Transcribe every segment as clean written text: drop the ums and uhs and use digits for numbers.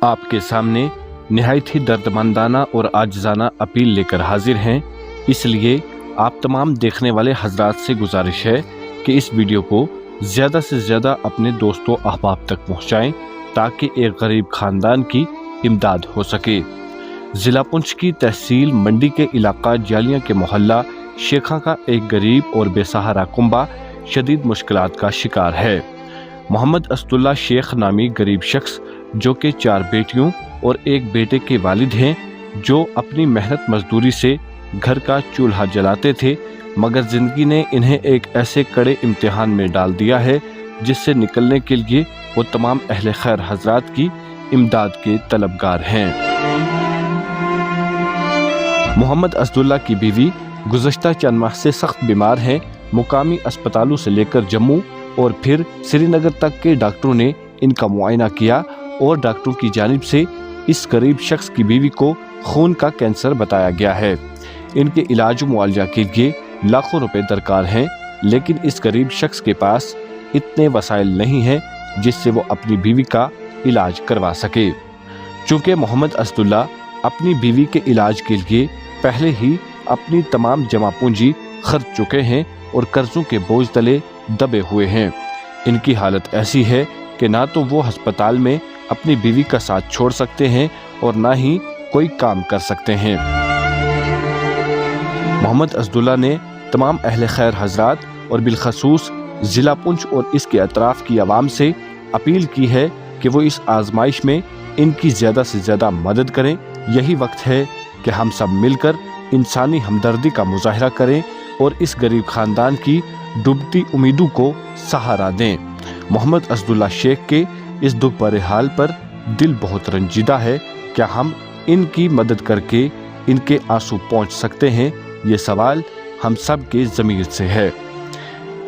आपके सामने नहायत ही दर्दमंदाना और आजिज़ाना अपील लेकर हाजिर हैं। इसलिए आप तमाम देखने वाले हजरात से गुजारिश है कि इस वीडियो को ज़्यादा से ज़्यादा अपने दोस्तों अहबाब तक पहुँचाएँ ताकि एक गरीब ख़ानदान की इमदाद हो सके। ज़िला पुंछ की तहसील मंडी के इलाका जालियाँ के मोहल्ला शेखा का एक गरीब और बेसहारा कुंबा शदीद मुश्किलात का शिकार है। मोहम्मद असदुल्ला शेख नामी गरीब शख्स जो कि 4 बेटियों और एक बेटे के वालिद हैं, जो अपनी मेहनत मजदूरी से घर का चूल्हा जलाते थे, मगर ज़िंदगी ने इन्हें एक ऐसे कड़े इम्तिहान में डाल दिया है जिससे निकलने के लिए वो तमाम अहले खैर हजरात की इमदाद के तलबगार हैं। मोहम्मद असदुल्ला की बीवी गुज़श्ता चंद माह से सख्त बीमार हैं। मुकामी अस्पतालों से लेकर जम्मू और फिर श्रीनगर तक के डॉक्टरों ने इनका मुआयना किया और डॉक्टरों की जानिब से इस गरीब शख्स की बीवी को खून का कैंसर बताया गया है। इनके इलाज मुआवजा के लिए लाखों रुपए दरकार हैं, लेकिन इस गरीब शख्स के पास इतने वसाइल नहीं हैं जिससे वो अपनी बीवी का इलाज करवा सके। चूँकि मोहम्मद असदुल्ला अपनी बीवी के इलाज के लिए पहले ही अपनी तमाम जमा पूंजी खर्च चुके हैं और कर्जों के बोझ तले दबे हुए हैं। इनकी हालत ऐसी है कि ना तो वो अस्पताल में अपनी बीवी का साथ छोड़ सकते हैं और ना ही कोई काम कर सकते हैं। मोहम्मद असदुल्ला ने तमाम अहले खैर हजरात और बिलखसूस ज़िला पुंछ और इसके अतराफ की आवाम से अपील की है कि वो इस आजमाइश में इनकी ज़्यादा से ज़्यादा मदद करें। यही वक्त है कि हम सब मिलकर इंसानी हमदर्दी का मुजाहरा करें और इस गरीब ख़ानदान की डूबती उम्मीदों को सहारा दें। मोहम्मद असदुल्ला शेख के इस दुख भरे हाल पर दिल बहुत रंजीदा है। क्या हम इनकी मदद करके इनके आंसू पहुंच सकते हैं? ये सवाल हम सब के ज़मीर से है।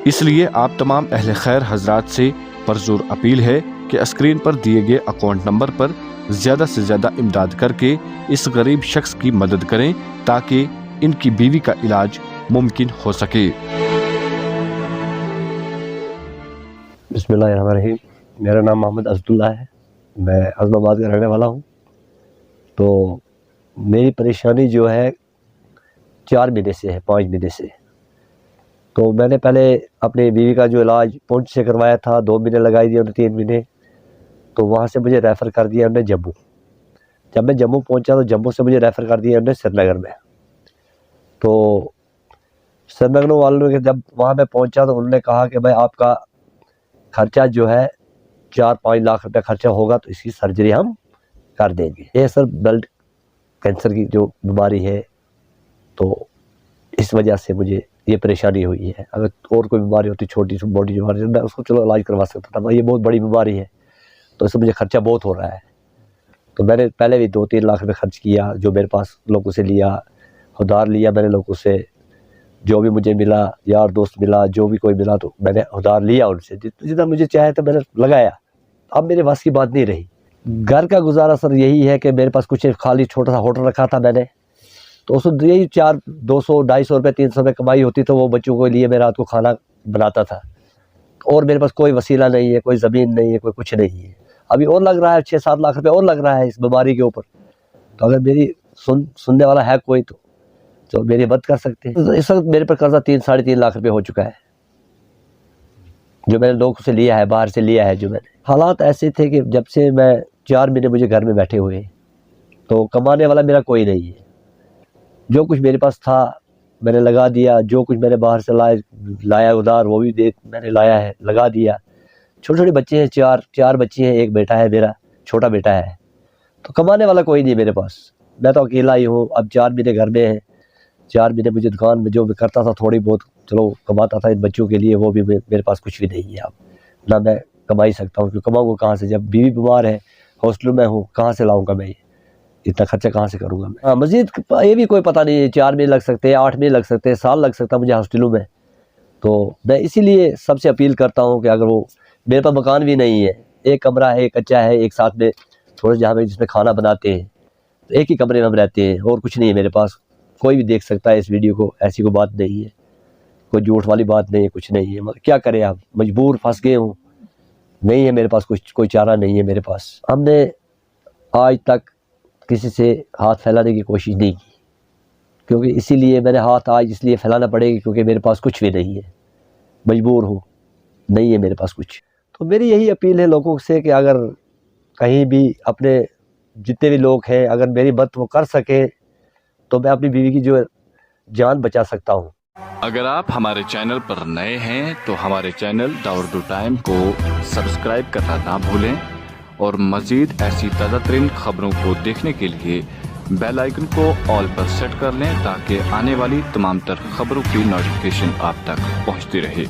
इसलिए आप तमाम अहले खैर हजरात से परजोर अपील है कि स्क्रीन पर दिए गए अकाउंट नंबर पर ज़्यादा से ज़्यादा इमदाद करके इस गरीब शख्स की मदद करें ताकि इनकी बीवी का इलाज मुमकिन हो सके। बिस्मिल्लाहिर्रहमानिर्रहीम। मेरा नाम मोहम्मद असदुल्ला है, मैं आज़माबाद का रहने वाला हूँ। तो मेरी परेशानी जो है 4 महीने से है, 5 महीने से। तो मैंने पहले अपनी बीवी का जो इलाज पुंछ से करवाया था, 2 महीने लगाई दिए उन्हें, 3 महीने। तो वहाँ से मुझे रेफ़र कर दिया उन्होंने जम्मू। जब मैं जम्मू पहुँचा तो जम्मू से मुझे रेफ़र कर दिया उन्होंने श्रीनगर में। तो श्रीनगर वालों ने जब वहाँ मैं पहुँचा तो उन्होंने कहा कि भाई आपका खर्चा जो है 4-5 लाख रुपए खर्चा होगा, तो इसकी सर्जरी हम कर देंगे। ये सर ब्लड कैंसर की जो बीमारी है, तो इस वजह से मुझे ये परेशानी हुई है। अगर और कोई बीमारी होती, छोटी सी बॉडी बीमारी, मैं उसको चलो इलाज करवा सकता था। ये बहुत बड़ी बीमारी है, तो इससे मुझे खर्चा बहुत हो रहा है। तो मैंने पहले भी 2-3 लाख रुपए खर्च किया, जो मेरे पास लोगों से लिया, उधार लिया मैंने लोगों से। जो भी मुझे मिला, यार दोस्त मिला, जो भी कोई मिला, तो मैंने उधार लिया उनसे, जितना मुझे चाहे तो मैंने लगाया। अब मेरे पास की बात नहीं रही। घर का गुजारा सर यही है कि मेरे पास कुछ खाली छोटा सा होटल रखा था मैंने, तो उसमें यही 200-250 रुपये 300 रुपये कमाई होती, तो वो बच्चों के लिए मैं रात को खाना बनाता था। और मेरे पास कोई वसीला नहीं है, कोई ज़मीन नहीं है, कोई कुछ नहीं है। अभी और लग रहा है 6-7 लाख रुपये और लग रहा है इस बीमारी के ऊपर। तो अगर मेरी सुनने वाला है कोई तो मेरी मदद कर सकते हैं। तो इस वक्त मेरे पर कर्जा 3-3.5 लाख रुपये हो चुका है, जो मैंने लोगों से लिया है, बाहर से लिया है। जो मैंने हालात ऐसे थे कि जब से मैं 4 महीने मुझे घर में बैठे हुए, तो कमाने वाला मेरा कोई नहीं है। जो कुछ मेरे पास था मैंने लगा दिया, जो कुछ मैंने बाहर से लाया उधार, वो भी मैंने लाया है, लगा दिया। छोटे छोटे बच्चे हैं, 4 बच्चे हैं, एक बेटा है मेरा, छोटा बेटा है। तो कमाने वाला कोई नहीं मेरे पास, मैं तो अकेला ही हूँ। अब 4 महीने घर में हैं। 4 महीने मुझे दुकान में जो भी करता था थोड़ी बहुत चलो कमाता था इन बच्चों के लिए, वो भी मेरे पास कुछ भी नहीं है। अब ना मैं कमा ही सकता हूँ, क्योंकि कमाऊँगा कहाँ से? जब बीवी बीमार है, हॉस्टल में हूँ, कहाँ से लाऊंगा मैं? इतना खर्चा कहाँ से करूँगा मैं? हाँ, मज़ीद ये भी कोई पता नहीं है, 4 महीने लग सकते हैं, 8 महीने लग सकते हैं, साल लग सकता है मुझे हॉस्टलों में। तो मैं इसीलिए सबसे अपील करता हूँ कि अगर वो, मेरे पास मकान भी नहीं है, एक कमरा है, एक कच्चा है, एक साथ में थोड़ा जहाँ पे जिसमें खाना बनाते हैं, तो एक ही कमरे में हम रहते हैं, और कुछ नहीं है मेरे पास। कोई भी देख सकता है इस वीडियो को, ऐसी कोई बात नहीं है, कोई झूठ वाली बात नहीं है, कुछ नहीं है। मगर क्या करें, आप मजबूर फंस गए हूँ, नहीं है मेरे पास कुछ, कोई चारा नहीं है मेरे पास। हमने آج تک کسی سے ہاتھ پھیلانے کی کوشش نہیں کی، کیونکہ اسی لیے میں نے ہاتھ آج اس لیے پھیلانا پڑے گا کیونکہ میرے پاس کچھ بھی نہیں ہے، مجبور ہوں، نہیں ہے میرے پاس کچھ۔ تو میری یہی اپیل ہے لوگوں سے کہ اگر کہیں بھی اپنے جتنے بھی لوگ ہیں اگر میری مدد وہ کر سکے تو میں اپنی بیوی کی جو جان بچا سکتا ہوں۔ اگر آپ ہمارے چینل پر نئے ہیں تو ہمارے چینل دا اردو ٹائم کو سبسکرائب کرنا نہ بھولیں اور مزید ایسی تازہ ترین خبروں کو دیکھنے کے لیے بیل آئیکن کو آل پر سیٹ کر لیں تاکہ آنے والی تمام تر خبروں کی نوٹیفیکیشن آپ تک پہنچتی رہے۔